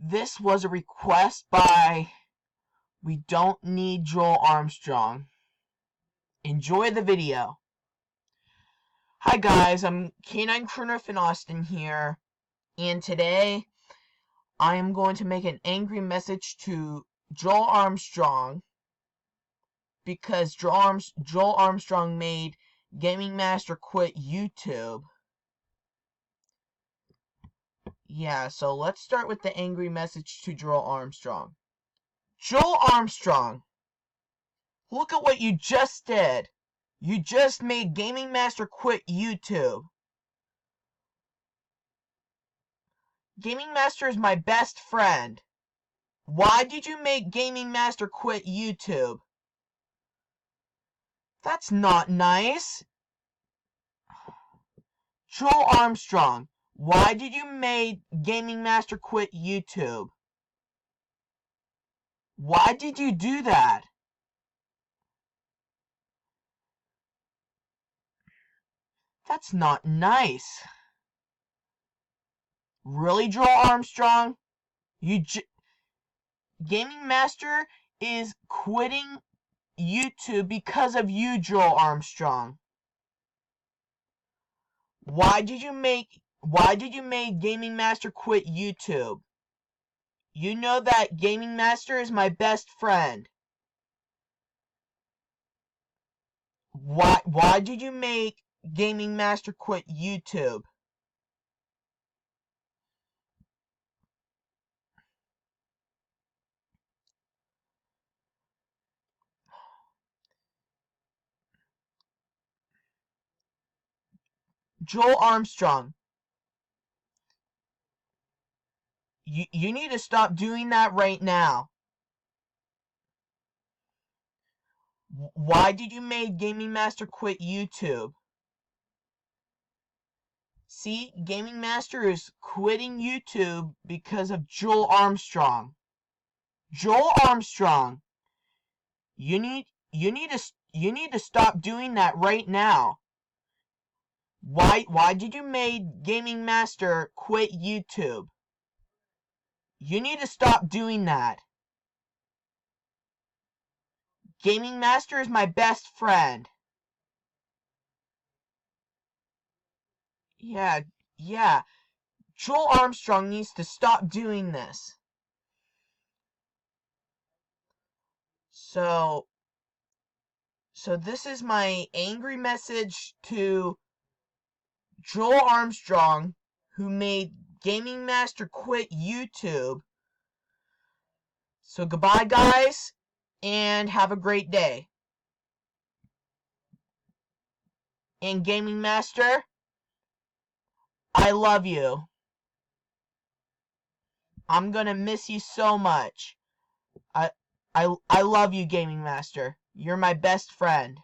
This was a request by We Don't Need Joel Armstrong. Enjoy the video. Hi guys, I'm K9 Crooner in Austin here, and today I am going to make an angry message to Joel Armstrong because Joel Armstrong made Gaming Master quit YouTube. Yeah, so let's start with the angry message to Joel Armstrong. Joel Armstrong, look at what you just did. You just made Gaming Master quit YouTube. Gaming Master is my best friend. Why did you make Gaming Master quit YouTube? That's not nice. Joel Armstrong, why did you make Gaming Master quit YouTube? Why did you do that? That's not nice. Really, Joel Armstrong? Gaming Master is quitting YouTube because of you, Joel Armstrong. Why did you make Gaming Master quit YouTube? You know that Gaming Master is my best friend. Why did you make Gaming Master quit YouTube? Joel Armstrong, you need to stop doing that right now. Why did you make Gaming Master quit YouTube? See, Gaming Master is quitting YouTube because of Joel Armstrong. Joel Armstrong, you need to stop doing that right now. Why did you make Gaming Master quit YouTube? You need to stop doing that. Gaming Master is my best friend. Yeah. Joel Armstrong needs to stop doing this. So this is my angry message to Joel Armstrong, who made Gaming Master quit YouTube. So goodbye, guys, and have a great day. And Gaming Master, I love you. I'm gonna miss you so much. I love you, Gaming Master. You're my best friend.